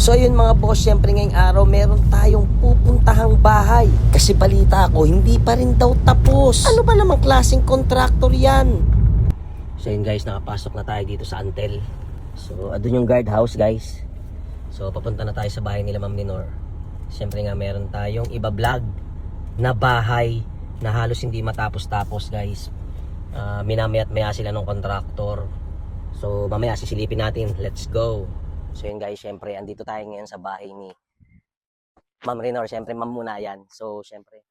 So ayun mga boss, syempre ngayong araw meron tayong pupuntahang bahay. Kasi balita ko, hindi pa rin daw tapos. Ano ba namang klaseng kontraktor yan? So yun guys, nakapasok na tayo dito sa Antel. So adun yung guardhouse guys. So papunta na tayo sa bahay nila Ma'am Minor. Syempre nga meron tayong iba-vlog na bahay na halos hindi matapos-tapos guys. Minamaya't maya sila ng kontraktor. So mamaya sisilipin natin. Let's go. So yun guys, syempre andito tayo ngayon sa bahay ni Ma'am Renor. Syempre ma'am muna yan. So syempre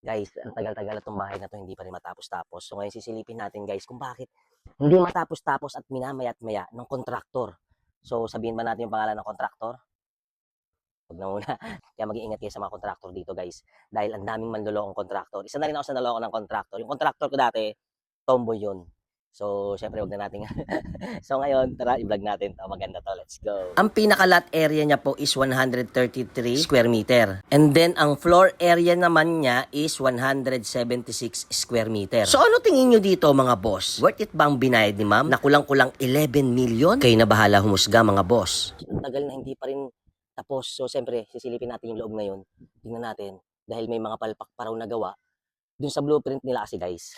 guys, ang tagal-tagal itong bahay na to, hindi pa rin matapos-tapos. So ngayon sisilipin natin guys kung bakit hindi matapos-tapos at minamaya't maya ng kontraktor. So sabihin ba natin yung pangalan ng kontraktor? Huwag na muna. Kaya mag-iingat kayo sa mga kontraktor dito guys. Dahil ang daming manlolokong kontraktor. Isa na rin ako sa naloko ng kontraktor. Yung kontraktor ko dati, tomboy yun. So, syempre, huwag na natin. So, ngayon, tara, i-vlog natin to. Maganda to. Let's go. Ang pinaka-lot area niya po is 133 square meter. And then, ang floor area naman niya is 176 square meter. So, ano tingin nyo dito, mga boss? Worth it bang binayad ni ma'am na kulang-kulang 11 million? Kayo na bahala humusga, mga boss. Ang tagal na hindi pa rin tapos. So, syempre, sisilipin natin yung loob ngayon. Tingnan natin. Dahil may mga palpak pa raw nagawa. Dun sa blueprint nila kasi, guys.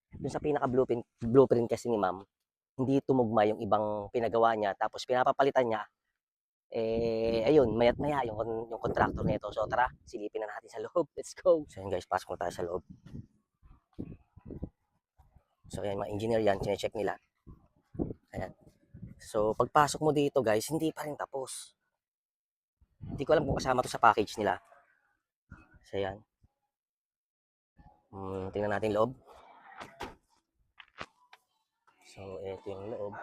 Dun sa pinaka-blueprint kasi ni ma'am, hindi tumugma yung ibang pinagawa niya. Tapos pinapapalitan niya, ayun, maya't maya yung contractor nito. So tara, silipin na natin sa loob. Let's go. So yun guys, pasok na tayo sa loob. So yan, mga engineer yan, chinecheck nila. Ayan. So pagpasok mo dito guys, hindi pa rin tapos. Hindi ko alam kung kasama to sa package nila. So yan. Tingnan natin loob. So, ito yung loob.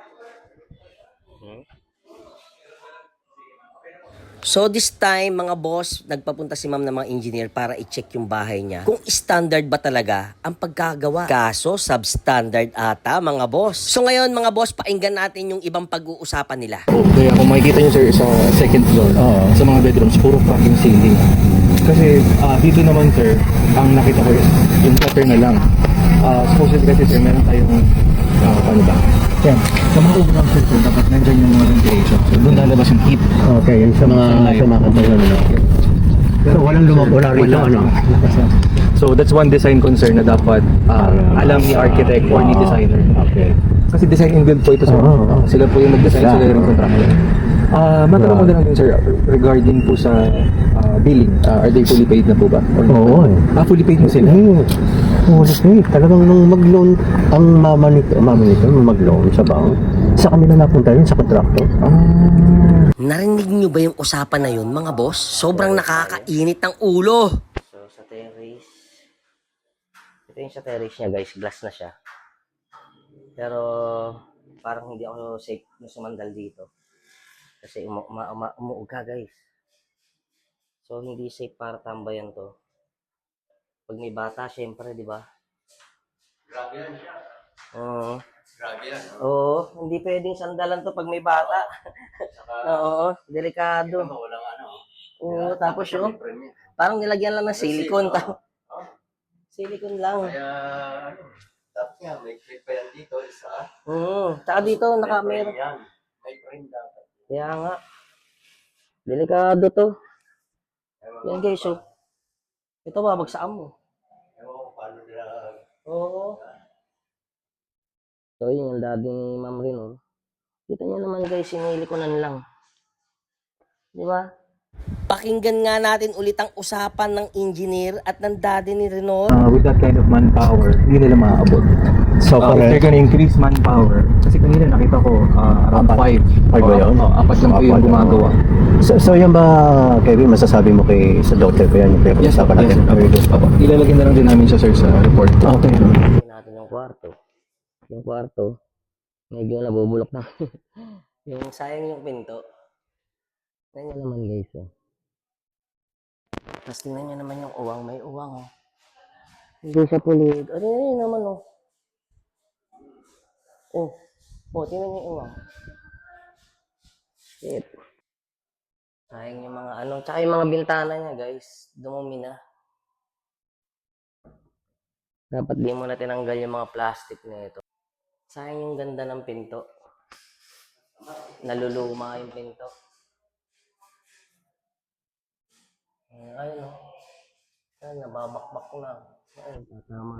So, this time, mga boss, nagpapunta si ma'am ng mga engineer para i-check yung bahay niya. Kung standard ba talaga ang pagkagawa. Kaso, substandard ata, mga boss. So, ngayon, mga boss, painggan natin yung ibang pag-uusapan nila. Kaya kung makikita nyo sir sa second floor, sa mga bedrooms, puro cracking ceiling. Kasi dito naman sir, ang nakita ko is yung gutter na lang. Supposedly kasi sir, meron tayong paano ba? Yan. Sa mga overall sir, dapat nandyan yung mga ventilation. So doon lalabas yung heat. Okay, yun sa mga kantayan na. Pero walang lumabora rito, ano? So that's one design concern na dapat alam ni architect or ni designer. Okay. Kasi design and build po ito sir. Sila po yung mag-design, sila yung contractor. Matanong ko na lang din sir, regarding po sa billing, are they fully paid na po ba? Oo. Fully paid na sila? Fully paid. Talagang nung mag-loan, ang mama nito mag-loan sa bank, sa kanila napunta yun sa contractor. Narinig nyo ba yung usapan na yun, mga boss? Sobrang nakakainit ng ulo. So, sa terrace, ito yung sa terrace niya, guys. Glass na siya. Pero, parang hindi ako safe na sumandal dito. Kasi umuuga, guys. So, hindi safe para tambayan to. Pag may bata, syempre, di ba? Grabe yan siya. Oo. Grabe yan. Oo, hindi pwedeng sandalan to pag may bata. Oo, delikado. Walang ano. Oo, tapos yun, parang nilagyan lang ng silicone. Silicone lang. Kaya ano, dapat nga may clip pa yan dito, isa. Tsaka dito, meron. Yan. May frame dapat. Kaya nga, delikado to. Yan guys, so, ito babagsakan mo. Ewan ko paano nila. Oo. So, yun yung daddy ni Ma'am Renor. Kita niyo naman guys, sinilikonan lang. Di ba? Pakinggan nga natin ulit ang usapan ng engineer at ng daddy ni Renor. With that kind of manpower, hindi nila maaabot. So, They're gonna increase manpower. Kasi kanina nakita ko around 5. 5 ba yun? Apat lang po yung gumagawa. So yan ba, Kevin, masasabi mo sa doctor ko yan? Yes, Usapan natin. Ilalagay na lang din namin siya sir sa report. Okay. Tingnan natin yung kwarto. Yung kwarto, medyo nabubulok na. Yung sayang yung pinto. Tingnan nyo naman guys, oh. Tapos tingnan nyo naman yung uwang. May uwang, oh. Hindi siya pulig. Ano yun naman, oh. Tingnan nyo yung uwang. Shit. Sayang yung mga ano. Tsaka yung mga bintana niya, guys. Dumumi na. Dapat di mo na tinanggal yung mga plastic na ito. Sayang yung ganda ng pinto. Naluluma yung pinto. Ayun o. Ayun, nababakbak ko na. Ayun,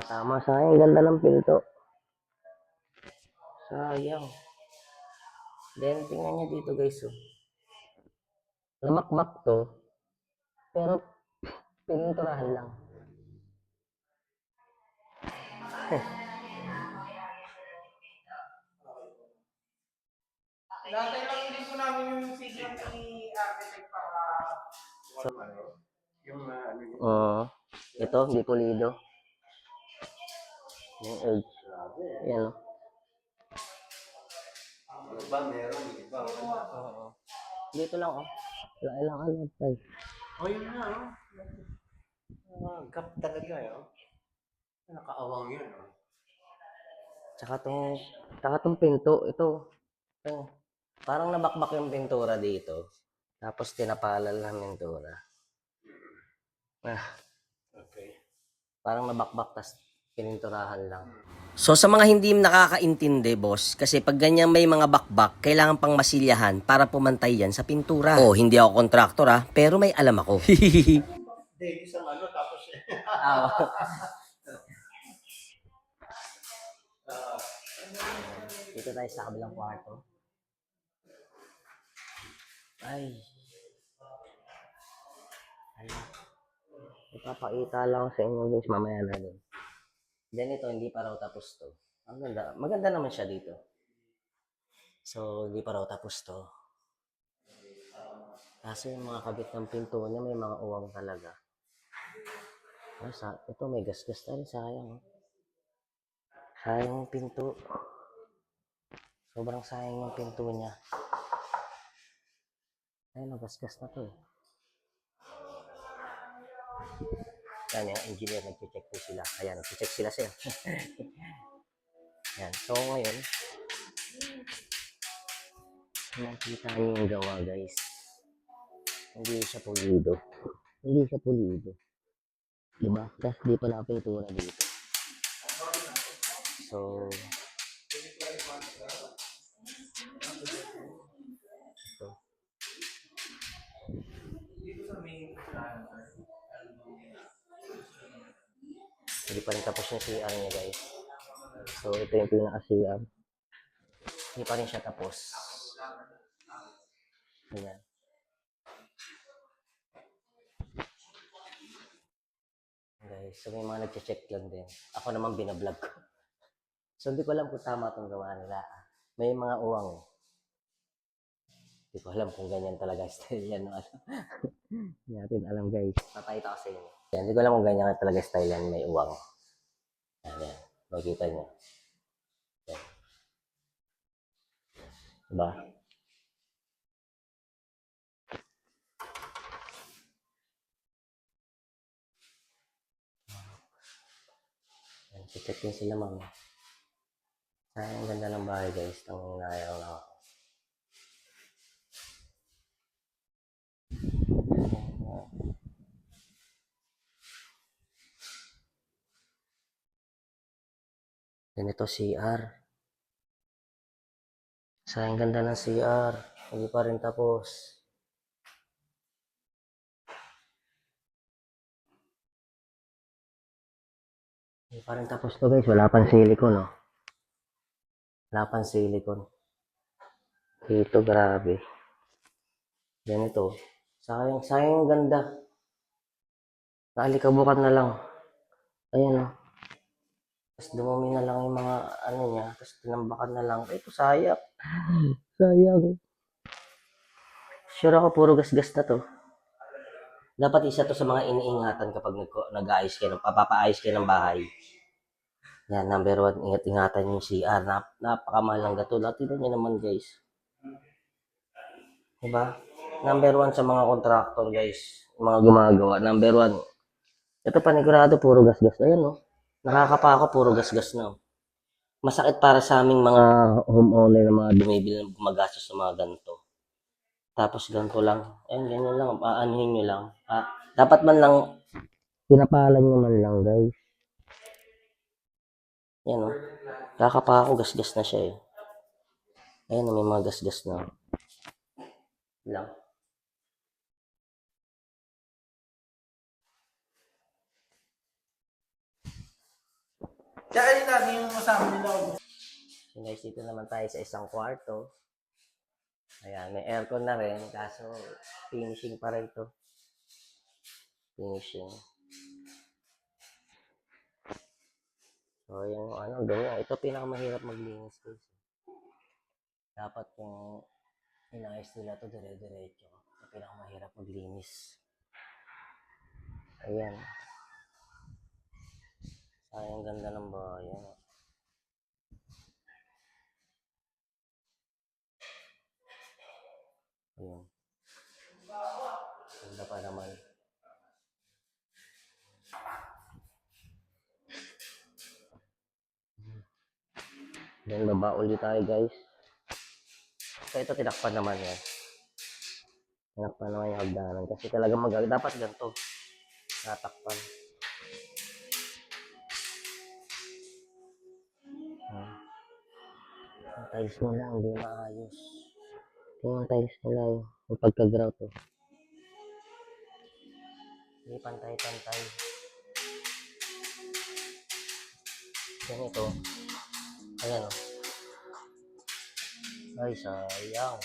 tama. Sayang, ganda ng pinto. Sayang. Then, tingnan nyo dito guys. Oh. Lamakmak to. Pero, pininturahan lang. Dati lang hindi po namin yung signal ni architect para Yung ano yun. Oo. Ito, di pulido. Yung edge. Yan o. Iba meron, iba. Oo. Dito lang oh. Kailangan lang tayo. Oh, yun na, oh. Gap talaga, oh. Nakaawang yun, oh. Tsaka tong pinto, ito. Parang nabakbak yung pintura dito. Tapos tinapalal ng pintura. Okay. Parang nabakbak, tas pininturahan lang. So sa mga hindi nakakaintindi, boss, kasi pag ganyan may mga bakbak, kailangan pang masilyahan para pumantay yan sa pintura. Oh, hindi ako kontraktor pero may alam ako. Hindi, isang ano, tapos Dito tayo sa kabilang kwarto. Ay. Ipapakita lang sa inyo guys, mamaya na din. Then ito, hindi pa raw tapos to. Ang ganda. Maganda naman siya dito. So, hindi pa raw tapos to. Kasi yung mga kabit ng pinto niya, may mga uwang talaga. Ito, may gasgas na rin. Sayang. Sayang yung pinto. Sobrang sayang yung pinto niya. Ayun, gasgas na to eh. Yan, yung engineer, nag-check po sila. Ayan, nag-check sila sir. Yan, so ngayon, nakita niyo yung gawa guys. Hindi siya pulido. Diba? Tapos di pala pintura dito. So, ito. Hindi pa rin tapos yung CR niya guys. So, ito yung pinaka-CR. Hindi pa rin siya tapos. Ayan. Guys, so may mga nag-check lang din. Ako naman binablog ko. So, hindi ko alam kung tama itong gawa nila. May mga uwang. Hindi ko alam kung ganyan talaga style yan. No? Hindi natin alam guys. Papakita ko sa inyo. Yan, hindi ko alam kung ganyan talaga style yan. May uwang. Yan. Makikita nyo. Yan. Diba? Yan. Check din sila ma'am. Ang ganda ng bahay guys. Ang nayaw na ako. Ganito CR. Sayang ganda ng CR. Hindi pa rin tapos. Hindi pa rin tapos to guys. Wala pang silicone oh. Wala pang silicone. Dito grabe. Ganito. Sayang ganda. Naalikabukan na lang. Ayan oh. Tapos dumumi na lang yung mga ano niya. Tapos tinambakan na lang. Ito sayang. Sayang. Sure ako puro gasgas na to. Dapat isa to sa mga iniingatan kapag nag-aayos kayo, papaayos kayo ng bahay. Yan, number 1, ingat-ingatan yung CR. Napakamahal ng gato. Tingnan nyo naman guys. Diba? Number 1 sa mga contractor guys. Mga gumagawa. Number 1. Ito panigurado, puro gasgas. Ayan no. Nakakapa ako, puro gasgas na. Masakit para sa aming mga homeowner na mga bumibili ng gumagastos sa mga ganito. Tapos ganito lang. Ayan, ganyan lang. Aanuhin nyo lang. Dapat man lang, pinapalan nyo man lang, guys. Yan, o. Kakapa ako, gasgas na siya, eh. Ayan, may mga gasgas na. Lang. Kaya kanina lagi yung kasama nila ako. So guys, dito naman tayo sa isang kwarto. Ayan, may aircon na rin, kaso finishing pa rin to. Finishing. So, yung ano, ganyan. Ito pinakamahirap maglinis guys. Dapat kung inayos nila to dire-diretso. Ito pinakamahirap maglinis. Ayan. Sayang ganda ng bahay. Ayan. Ayan. Ganda pa naman. Then baba ulit tayo guys. So ito tinakpan naman yan. Tinakpan naman yung hagdanan. Kasi talaga dapat ganito. Natakpan. Yung tiles mo lang, hindi maayos. Yung tiles nila yung pagka-grout to. Hindi pantay-pantay. Ganito. Ayan o. Ay, sayang.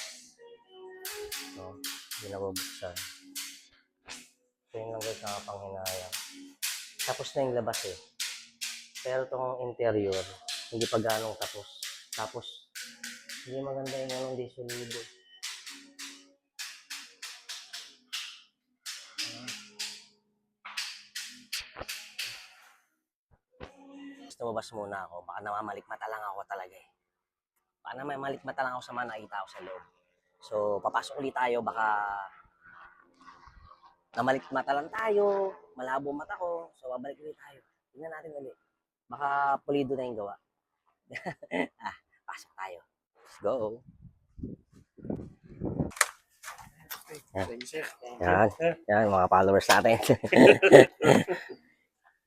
So, hindi nabubuksan. So, yun lang guys, nakapanghinayang. Tapos na yung labas eh. Pero itong interior, hindi pa ganong tapos. Tapos, hindi maganda yung anong di solido. Lumabas muna ako. Baka namamalikmata lang ako talaga eh. Baka namamalikmata lang ako sa mga nakita ko sa loob. So, papasok ulit tayo. Baka namalikmata lang tayo. Malabo mata ko. So, babalik ulit tayo. Tingnan natin ulit. Baka pulido na yung gawa. Pasok tayo. Let's go. Yan. Yan, mga followers natin.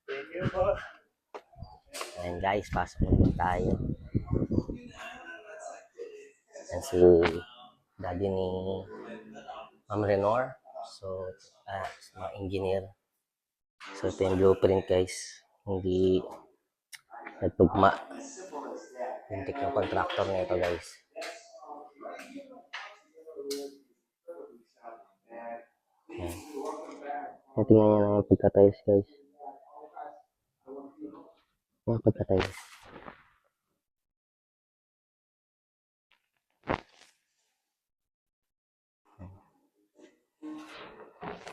Thank you po. Ayan guys, pasok ulit tayo. Ayan si daddy ni Ma'am Renor. So, mga engineer. So, ito yung blueprint guys. Hindi nagtugma. Hintik ng contractor na ito guys. Ayan. Tingnan nyo lang yung pagka-tiles guys. Yung pagka-tiles.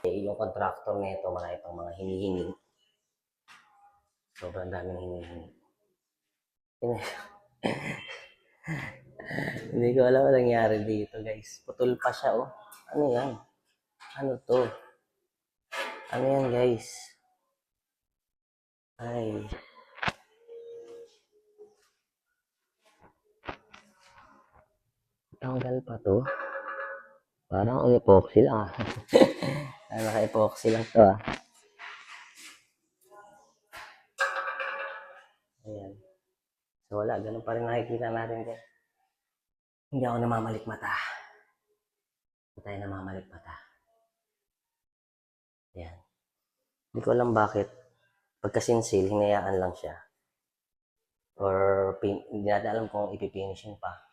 Yung contractor na ito, marami pang mga hinihingi. Sobrang daming hinihingi. Hindi ko alam ang nangyari dito guys. Putol pa siya oh. Ano yan? Ano to? Ano yan guys? Ay. Tanggal pa to. Parang epoxy lang ah. Naka-epoxy lang to ah. Ayan. So wala, ganun pa rin nakikita natin dyan. Hindi ako namamalikmata. Hindi tayo namamalikmata. Ayan. Hindi ko alam bakit. Pagka-sinsil, hinayaan lang siya. Or hindi natin alam kung ipifinishing pa.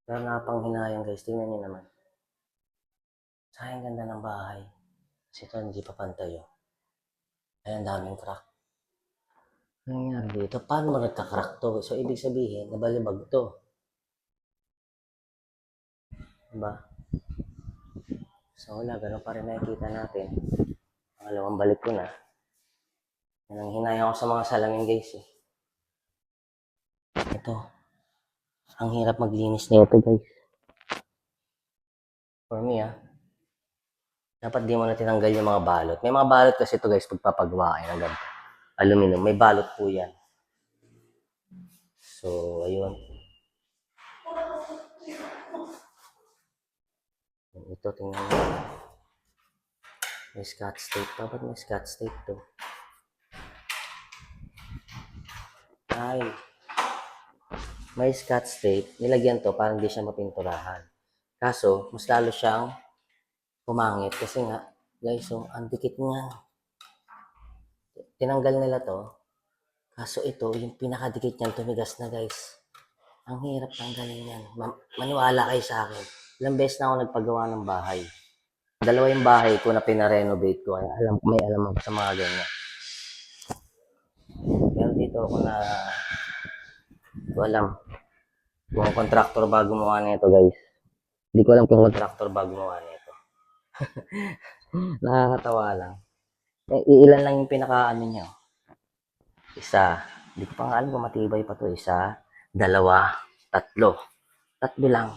Pero napanghinayang guys, tingnan nyo naman. Sayang ganda ng bahay. Kasi ito hindi pa pantay oh. Ayan, daming crack. Ano nangyari dito? Paano mo nagka-crack to? So, ibig sabihin, nabalibag to. Diba? So, wala. Ganun pa rin nakikita natin. Pangalawang balik ko na. Yan ang hinayang ko sa mga salamin guys eh. Ito. Ang hirap maglinis na ito guys. For me ah. Dapat di mo na tinanggal yung mga balot. May mga balot kasi ito guys pagpapagawa ng ganito. Aluminum. May balot po yan. So, ayun. Ito, tingnan mo. May scotch tape. Dapat may scotch tape to. Ay. May scotch tape. Nilagyan to para hindi siya mapinturahan. Kaso, mas lalo siyang pumangit. Kasi nga, guys, so, ang dikit niya. Tinanggal nila to. Kaso ito, yung pinakadikit niyan tumigas na guys. Ang hirap tanggalin yan. Maniwala kayo sa akin. Ilang beses na ako nagpagawa ng bahay. Dalawa yung bahay ko na pinarenovate ko. Kaya may alam ako sa mga ganyan. Pero dito ako na, hindi ko alam kung contractor ba gumawa nito guys. Hindi ko alam kung contractor ba gumawa nito. Nakakatawa lang. Iilan lang yung pinaka-ano niya. Isa. Hindi ko pa nga alam kung matibay pa to. Isa, dalawa, tatlo. Tatlo lang.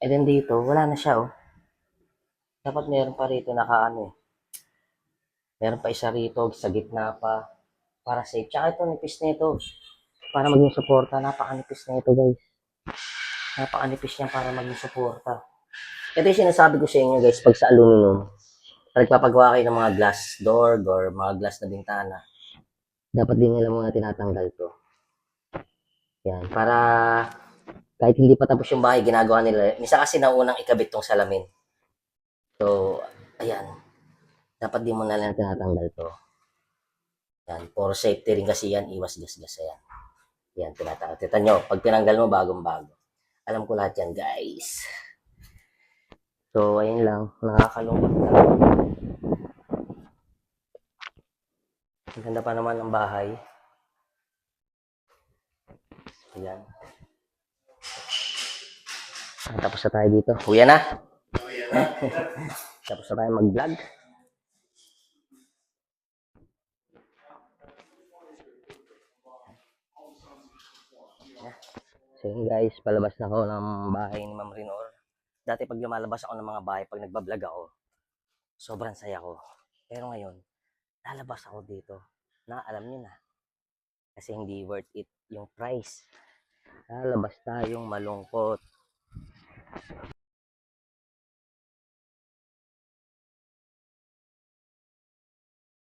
And then dito, wala na siya oh. Dapat meron pa rito nakaano eh. Meron pa isa rito sa gitna pa. Para safe. Tsaka ito, nipis nito. Para maging suporta. Napakanipis nito guys. Napakanipis niya para maging suporta. Ito yung sinasabi ko sa inyo guys. Pag sa aluminum, pag nagpapagawa kayo ng mga glass door or mga glass na bintana, dapat din nila muna tinatanggal to. Yan. Para kahit hindi pa tapos yung bahay, ginagawa nila. Misa kasi naunang ikabit tong salamin. So, ayan. Dapat di mo na lang tinatanggal to. Yan. For safety rin kasi yan, iwas gas-gas. Ayan. Yan, tinatanggal. Tita nyo, pag tinanggal mo, bagong-bago. Alam ko lahat yan, guys. So, ayun lang. Nakakalungkot na. Ang ganda pa naman ng bahay. Ayan. Tapos na tayo dito. Uya na. Tapos na tayo mag-vlog. So yun guys, palabas na ako ng bahay ni Ma'am Rinor. Dati pag lumalabas ako ng mga bahay, pag nagbablog ako, sobrang saya ko. Pero ngayon, lalabas ako dito na alam niyo na. Kasi hindi worth it yung price. Lalabas tayong malungkot.